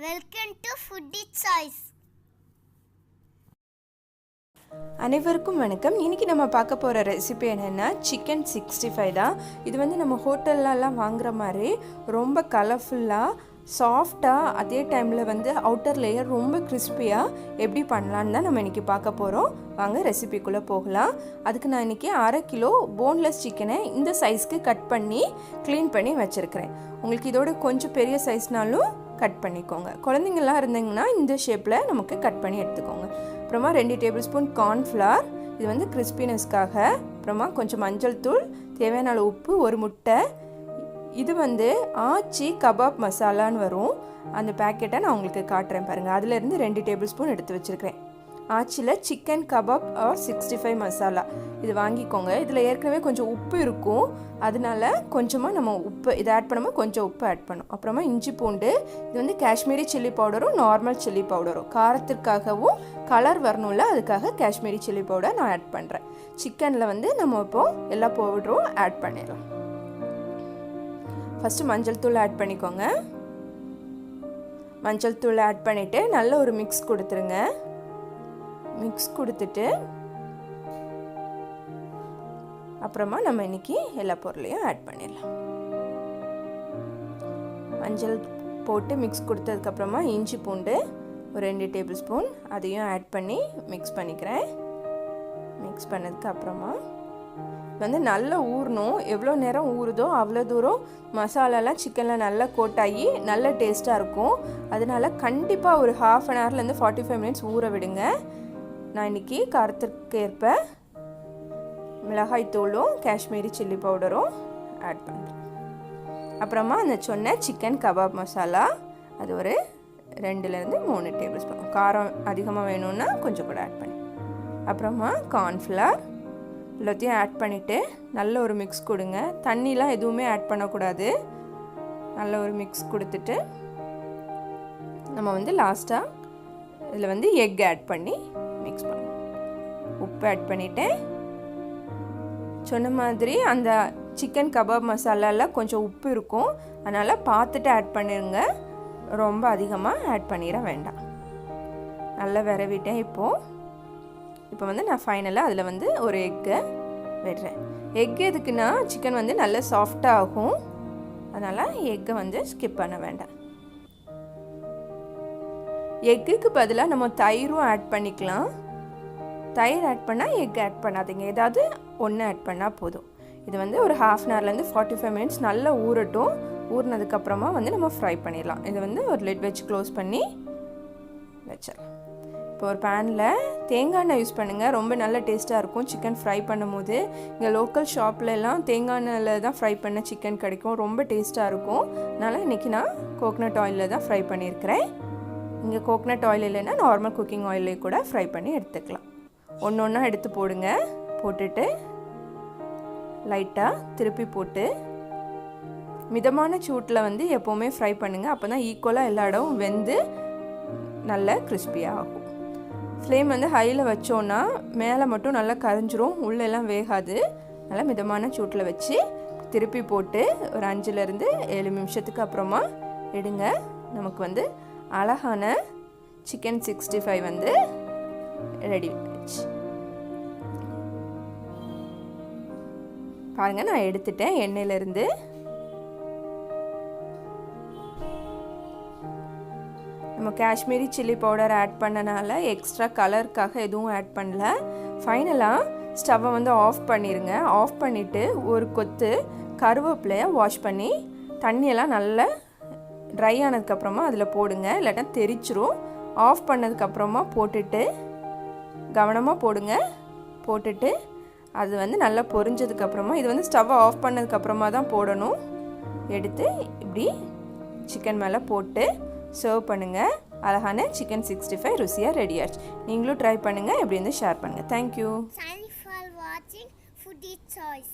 Welcome to foodie choice. அனைவருக்கும் வணக்கம். இன்றைக்கி நம்ம பார்க்க போகிற ரெசிபி என்னென்னா சிக்கன் 65 தான். இது வந்து நம்ம ஹோட்டல்லலாம் வாங்குகிற மாதிரி ரொம்ப கலர்ஃபுல்லாக சாஃப்டாக, அதே டைமில் வந்து அவுட்டர் லேயர் ரொம்ப கிறிஸ்பியாக எப்படி பண்ணலான்னு தான் நம்ம இன்றைக்கி பார்க்க போகிறோம். வாங்க ரெசிபிக்குள்ளே போகலாம். அதுக்கு நான் இன்றைக்கி 1/2 கிலோ போன்லெஸ் சிக்கனை இந்த சைஸ்க்கு கட் பண்ணி க்ளீன் பண்ணி வச்சுருக்கிறேன். உங்களுக்கு இதோட கொஞ்சம் பெரிய சைஸ்னாலும் கட் பண்ணிக்கோங்க. குழந்தைங்கள்லாம் இருந்தீங்கன்னா இந்த ஷேப்பில் நமக்கு கட் பண்ணி எடுத்துக்கோங்க. அப்புறமா 2 டேபிள் ஸ்பூன் கார்ன்ஃப்ளவர், இது வந்து கிறிஸ்பினஸ்க்காக. அப்புறமா கொஞ்சம் மஞ்சள் தூள், தேவையான அளவு உப்பு, ஒரு முட்டை. இது வந்து ஆச்சி கபாப் மசாலான்னு வரும். அந்த பேக்கெட்டை நான் உங்களுக்கு காட்டுறேன் பாருங்கள். அதிலேருந்து 2 டேபிள் ஸ்பூன் எடுத்து வச்சுருக்கிறேன். ஆச்சியில் சிக்கன் கபாப் ஆர் 65 மசாலா இது வாங்கிக்கோங்க. இதில் ஏற்கனவே கொஞ்சம் உப்பு இருக்கும், அதனால கொஞ்சமாக நம்ம உப்பு இதை ஆட் பண்ணாமல் கொஞ்சம் உப்பு ஆட் பண்ணும். அப்புறமா இஞ்சி பூண்டு, இது வந்து காஷ்மீரி சில்லி பவுடரும் நார்மல் சில்லி பவுடரும், காரத்திற்காகவும் கலர் வரணும்ல அதுக்காக காஷ்மீரி சில்லி பவுடர் நான் ஆட் பண்ணுறேன். சிக்கனில் வந்து நம்ம இப்போது எல்லா பவுடரும் ஆட் பண்ணிடலாம். ஃபஸ்ட்டு மஞ்சள் தூள் ஆட் பண்ணிக்கோங்க. மஞ்சள் தூள் ஆட் பண்ணிவிட்டு நல்ல ஒரு மிக்ஸ் கொடுத்துருங்க. மிக்ஸ் கொடுத்துட்டு அப்புறமா நம்ம இன்னைக்கு எல்லா பொருளையும் ஆட் பண்ணிடலாம். மஞ்சள் போட்டு மிக்ஸ் கொடுத்ததுக்கப்புறமா இஞ்சி பூண்டு ஒரு 2 டேபிள் ஸ்பூன் அதையும் ஆட் பண்ணி மிக்ஸ் பண்ணிக்கிறேன். மிக்ஸ் பண்ணதுக்கு அப்புறமா வந்து நல்லா ஊறணும். எவ்வளோ நேரம் ஊறுதோ அவ்வளோ தூரம் மசாலாலாம் சிக்கனில் நல்லா கோட்டாகி நல்ல டேஸ்ட்டாக இருக்கும். அதனால கண்டிப்பாக ஒரு 1/2 அன் ஹவர்லேருந்து 45 மினிட்ஸ் ஊற விடுங்க. நான் இன்றைக்கி காரத்திற்கு ஏற்ப மிளகாய் தூளும் காஷ்மீரி சில்லி பவுடரும் ஆட் பண்ணுறேன். அப்புறமா அந்த சொன்ன சிக்கன் கபாப் மசாலா அது ஒரு 2லேருந்து 3 டேபிள் ஸ்பூன். காரம் அதிகமாக வேணும்னா கொஞ்சம் கூட ஆட் பண்ணி, அப்புறமா கார்ன்ஃப்ளவர் எல்லாத்தையும் ஆட் பண்ணிவிட்டு நல்ல ஒரு மிக்ஸ் கொடுங்க. தண்ணிலாம் எதுவுமே ஆட் பண்ணக்கூடாது. நல்ல ஒரு மிக்ஸ் கொடுத்துட்டு நம்ம வந்து லாஸ்ட்டாக இதில் வந்து எக் ஆட் பண்ணி மிக்ஸ் பண்ணணும். உப்பு ஆட் பண்ணிவிட்டேன். சொன்ன மாதிரி அந்த சிக்கன் கபாப் மசாலாவில் கொஞ்சம் உப்பு இருக்கும், அதனால் பார்த்துட்டு ஆட் பண்ணிடுங்க. ரொம்ப அதிகமாக ஆட் பண்ணிட வேண்டாம். நல்லா விரவிட்டேன். இப்போ வந்து நான் ஃபைனலாக அதில் வந்து ஒரு எக்கை விடுறேன். எக் எதுக்குன்னா சிக்கன் வந்து நல்லா சாஃப்டாக ஆகும், அதனால் எக்கை வந்து ஸ்கிப் பண்ண வேண்டாம். எக்குக்கு பதிலாக நம்ம தயிரும் ஆட் பண்ணிக்கலாம். தயிர் ஆட் பண்ணால் எக் ஆட் பண்ணாதீங்க, ஏதாவது ஒன்று ஆட் பண்ணால் போதும். இது வந்து ஒரு 1/2 அன் ஹவர்லேருந்து 45 மினிட்ஸ் நல்லா ஊறட்டும். ஊறினதுக்கப்புறமா வந்து நம்ம ஃப்ரை பண்ணிடலாம். இதை வந்து ஒரு லிட் வச்சு க்ளோஸ் பண்ணி வச்சிடலாம். இப்போ ஒரு பேனில் தேங்காய் எண்ணெய் யூஸ் பண்ணுங்கள், ரொம்ப நல்ல டேஸ்ட்டாக இருக்கும் சிக்கன் ஃப்ரை பண்ணும் போது. இங்கே லோக்கல் ஷாப்லலாம் தேங்காய் எண்ணெயில் தான் ஃப்ரை பண்ண சிக்கன் கிடைக்கும், ரொம்ப டேஸ்ட்டாக இருக்கும். அதனால் இன்றைக்கி நான் கோகனட் ஆயிலில் தான் ஃப்ரை பண்ணியிருக்கிறேன். இங்கே கோகனட் ஆயில் இல்லைன்னா நார்மல் குக்கிங் ஆயிலே கூட ஃப்ரை பண்ணி எடுத்துக்கலாம். ஒன்று ஒன்றா எடுத்து போடுங்க. போட்டுட்டு லைட்டாக திருப்பி போட்டு மிதமான சூட்டில் வந்து எப்போவுமே ஃப்ரை பண்ணுங்கள். அப்போ தான் ஈக்குவலாக எல்லா இடமும் வெந்து நல்ல கிறிஸ்பியாக ஆகும். ஃப்ளேம் வந்து ஹையில் வச்சோன்னா மேலே மட்டும் நல்லா கரைஞ்சிரும், உள்ளெல்லாம் வேகாது. நல்லா மிதமான சூட்டில் வச்சு திருப்பி போட்டு ஒரு 5லேருந்து 7 நிமிஷத்துக்கு அப்புறமா எடுங்க. நமக்கு வந்து அழகான சிக்கன் 65 வந்து ரெடி ஆயிடுச்சு. பாருங்கள், நான் எடுத்துட்டேன் எண்ணெயிலேருந்து. நம்ம காஷ்மீரி சில்லி பவுடர் ஆட் பண்ணனால எக்ஸ்ட்ரா கலருக்காக எதுவும் ஆட் பண்ணல. ஃபைனலாக ஸ்டவ்வை வந்து ஆஃப் பண்ணிடுங்க. ஆஃப் பண்ணிவிட்டு ஒரு கொத்து கருவேப்பிலையை வாஷ் பண்ணி தண்ணியெல்லாம் நல்லா ட்ரை ஆனதுக்கப்புறமா அதில் போடுங்க, இல்லாட்டா தெரிச்சிரும். ஆஃப் பண்ணதுக்கப்புறமா போட்டுட்டு கவனமாக போடுங்க. போட்டுட்டு அது வந்து நல்லா பொரிஞ்சதுக்கப்புறமா, இது வந்து ஸ்டவ்வை ஆஃப் பண்ணதுக்கப்புறமா தான் போடணும். எடுத்து இப்படி சிக்கன் மேலே போட்டு சர்வ் பண்ணுங்கள். அழகான சிக்கன் 65 ருசியாக ரெடி ஆச்சு. நீங்களும் ட்ரை பண்ணுங்கள், எப்படி வந்து ஷேர் பண்ணுங்கள். Thank you. Thanks for watching Foodie Choice.